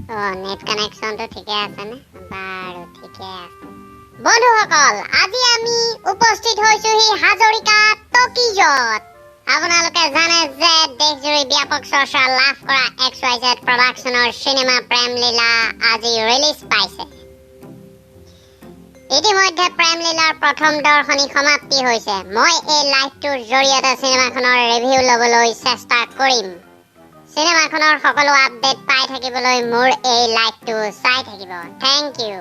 Net কানেকশনটো ঠিকে আছে নে? বাৰু ঠিকে আছে। বন্ধুসকল, আজি আমি উপস্থিত হৈছোহি হাজৰিকা টকিজত। আপোনালোকে জানে যে দেশজুৰি ব্যাপক চৰ্চা লাভ কৰা XYZ প্ৰডাকশ্যনৰ চিনেমা প্ৰেমলীলা আজি ৰিলিজ পাইছে। ইতিমধ্যে প্ৰেমলীলাৰ প্ৰথম দৰ্শনী সমাপ্তি হৈছে। মই এই লাইভটোৰ জৰিয়তে চিনেমাখনৰ ৰিভিউ ল'বলৈ চেষ্টা কৰিম। চিনেমাখনৰ সকলো আপডেট পাই থাকিবলৈ মোৰ এই লাইভটো চাই থাকিব। Thank you.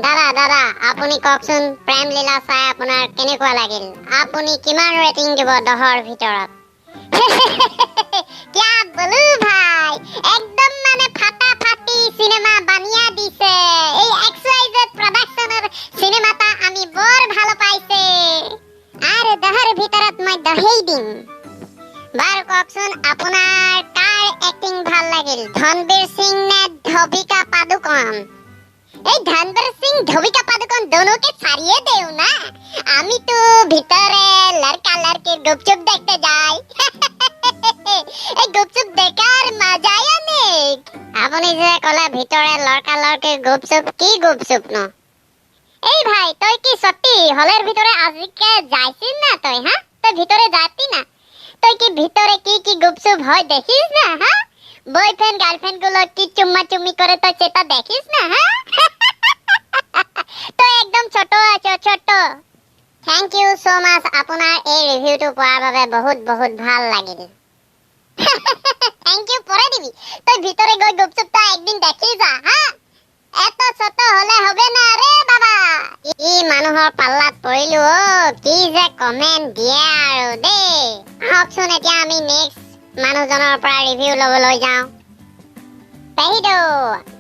দাদা আপুনি কওকচোন, প্ৰেমলীলা চাই আপোনাৰ কেনেকুৱা লাগিল? আপুনি কিমান ৰেটিং দিব 10ৰ ভিতৰত? क्या बोलू भाई, एकदम মানে ফাটাফাটি সিনেমা বানিয়া দিছে। এই XYZ প্ৰডাকশ্যনৰ সিনেমাটা আমি বৰ ভাল পাইছে আৰু 10ৰ ভিতৰত মই 10ই দিম। বাৰু কওকচোন, আপোনাৰ কাৰ এক্টিং ভাল লাগিল? ধনবীৰ সিং নে ধবিকা পাডুকন? এই ধনবীর সিং ধবিকা পাডুকন दोनों ছাড়িয়ে দেও না। আমি তো ভিতরে লড়কা লড়কি গুপচুপ দেখতে যাই। এই গুপচুপ দেখার মজাই অনেক। আপনি যে কলে ভিতরে লড়কা লড়কি গুপচুপ, কি গুপচুপ ন? এই ভাই, তুই কি সত্যি হলের ভিতরে আজকে যাইছিস না? তুই হ্যাঁ, তুই ভিতরে যাতি না? তুই কি ভিতরে কি কি গুপচুপ হয় দেখিস না? হ্যাঁ, বয়ফ্রেন্ড গার্লফ্রেন্ড গুলো কি চুম্মা চুম্মি করে তো সেটা দেখিস না? হ্যাঁ, তো একদম ছোট আছো, ছোট। থ্যাংক ইউ সো মাচ, আপোনাৰ এই ৰিভিউটো পোৱাৰ বাবে বহুত বহুত ভাল লাগিল। থ্যাংক ইউ পরে দিবি। তুই ভিতরে গই গুপচুপটা একদিন দেখি যা। হ্যাঁ, এত ছোট হলে হবে না রে বাবা। ই মানুহৰ পাল্লাত পৰিলো। কি যে কমেন্ট দিয়ে আৰু দেই। আহকচোন এতিয়া আমি নেক্সট মানুহজনৰ পৰা ৰিভিউ ল'বলৈ যাওঁ। পেহিদো,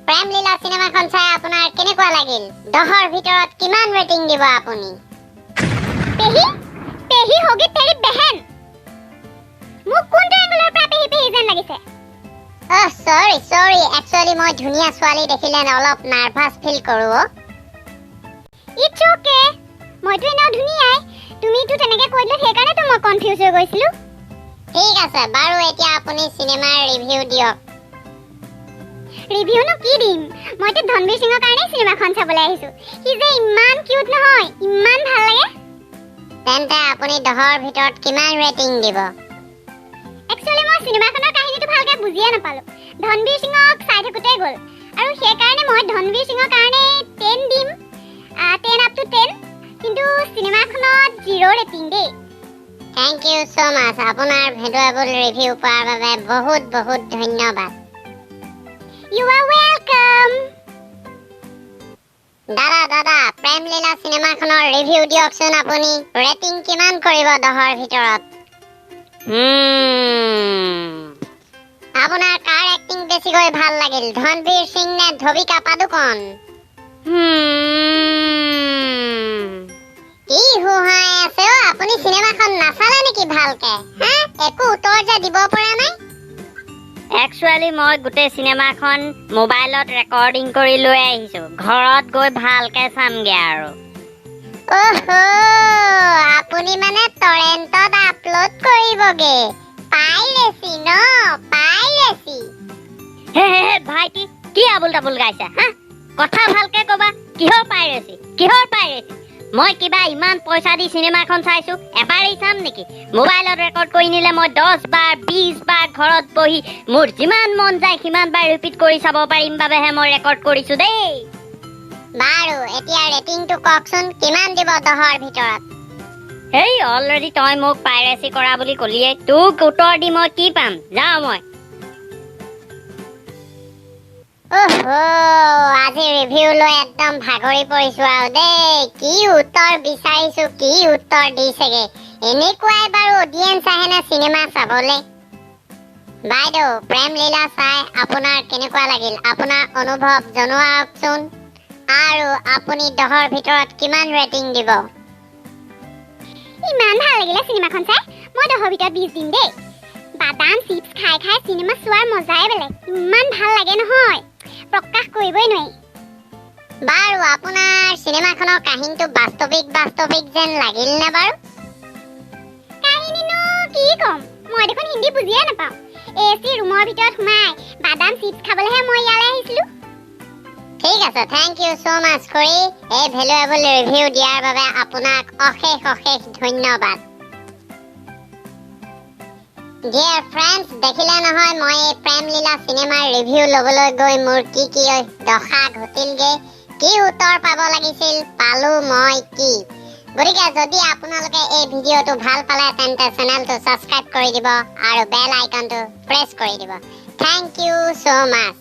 প্ৰেমলীলা চিনেমাখন চাই আপোনাৰ কেনেকুৱা লাগিল? 10ৰ ভিতৰত কিমান ৰেটিং দিব আপুনি? পেহি হোগি তেৰি বহন। মোক কোনটো এংগলৰ পৰা পেহি যেন লাগিছে? সৰি একচুয়ালি মই ধুনীয়া ছোৱালী দেখিলে অলপ নাৰ্ভাছ ফিল কৰোঁ। ইটস ওকে, মইতো এনেও ধুনীয়াই। তুমিতো তেনেকে কৈ দিলা, সেইকাৰণেতো মই কনফিউজ হৈ গৈছিলোঁ। ঠিক আছে, বাৰু এতিয়া আপুনি চিনেমাৰ ৰিভিউ দিয়ক। ৰিভিউনো কি দিম? মইতো ধনবীৰ সিঙৰ কাৰণে চিনেমাখন চাবলৈ আহিছোঁ। সি যে ইমান কিউট নহয়, ইমান ভাল লাগে। তেন্তে আপুনি 10ৰ ভিতৰত কিমান ৰেটিং দিব? একচুয়ালি মই চিনেমাখনৰ কাহিনীটো ভালকৈ বুজিয়ে নাপালোঁ। ধনবীৰ সিঙক চাই থাকোঁতে গ'ল আৰু সেইকাৰণে মই ধনবীৰ সিঙৰ কাৰণে 10 দিম, 10 আপ টু 10। কিন্তু চিনেমাখনত 0 ৰেটিং দেই। থেংক ইউ সো মাচ, আপোনাৰ ভেলুৱেবল ৰিভিউ পোৱাৰ বাবে বহুত বহুত ধন্যবাদ। You are welcome. দাদা প্ৰেমলীলা চিনেমাখনৰ ৰিভিউ দিয়কচোন। আপুনি ৰেটিং কিমান কৰিব 10ৰ ভিতৰত? আপোনাৰ কাৰ এক্টিং বেছিকৈ ভাল লাগিল? ধনবীৰ সিং নে ধবিকা পাডুকন? কি হুহাই আছে? আপুনি চিনেমাখন নাচালে নেকি ভালকে? হ্যাঁ, একো উত্তৰ যে দিব পৰা নাই। একচুয়ালি মই গোটেই চিনেমাখন মোবাইলত ৰেকৰ্ডিং কৰি লৈ আহিছোঁ। ঘৰত গৈ ভালকে চামগে আৰু। আপুনি মানে টৰেণ্টত আপলোড কৰিবগে? পাইৰেচি ন? পাইৰেচি। হে ভাইটি, কি আবুল তাবুল গাইছা? হা, কথা ভালকে কবা। কিহৰ পাইৰেচি? মই কিবা ইমান পইচা দি চিনেমাখন চাইছো, এবাৰেই চাম নেকি? মোবাইলত ৰেকৰ্ড কৰি নিলে মই 10 বাৰ 20 বাৰ ঘৰত বহি মোৰ যিমান মন যায় সিমান বাৰ ৰিপিট কৰি চাব পাৰিম বাবেহে মই ৰেকৰ্ড কৰিছো দেই। বাৰু এতিয়া ৰেটিংটো কওকচোন, কিমান দিব 10ৰ ভিতৰত? হেই, অলৰেডি তই মোক পাইৰেচি কৰা বুলি কলিয়ে। তোক উত্তৰ দি মই কি পাম? যাওঁ মই। আজি ৰিভিউ লৈ একদম ভাগৰি পৰিছো আৰু দেই। কি উত্তৰ বিচাৰিছো, কি উত্তৰ দিছেগে। এনেকুৱাই বাৰু অডিয়েন্স আহেনে চিনেমা চাবলে? বাইদেউ, প্ৰেমলীলা চাই আপোনাৰ কেনেকুৱা লাগিল? আপোনাৰ অনুভৱ জনাওকচোন। আৰু আপুনি 10ৰ ভিতৰত কিমান ৰেটিং দিব? ইমান ভাল লাগিলে চিনেমাখন চাই। মই 10ৰ ভিতৰত 20 দিম দেই। বাদাম চিপছ খাই খাই চিনেমা চোৱাৰ মজাই বেলেগ। ইমান ভাল লাগে নহয়, প্ৰকাশ কৰিবই নোৱাৰি। বাৰু আপোনাৰ চিনেমাখনৰ কাহিনীটো বাস্তৱিক যেন লাগিল নে বাৰু? কাহিনীনো কি কম, মই দেখোন হিন্দী বুজিয়ে নাপাওঁ। এচি ৰুমৰ ভিতৰত সোমাই বাদাম চিপছ খাবলৈহে মই ইয়ালৈ আহিছিলো। ঠিক আছে, থেংক ইউ সো মাচ খুৰী, এই ভেলুৱেবল ৰিভিউ দিয়াৰ বাবে আপোনাক অশেষ অশেষ ধন্যবাদ। ডিয়াৰ ফ্ৰেণ্ডছ, দেখিলে নহয় মই এই প্ৰেমলীলা চিনেমাৰ ৰিভিউ ল'বলৈ গৈ মোৰ কি দশা ঘটিলগে, কি উত্তৰ পাব লাগিছিল, পালো মই কি। গতিকে যদি আপোনালোকে এই ভিডিঅ'টো ভাল পালে তেন্তে চেনেলটো ছাবস্ক্ৰাইব কৰি দিব আৰু বেল আইকনটো প্ৰেছ কৰি দিব। থেংক ইউ সো মাচ।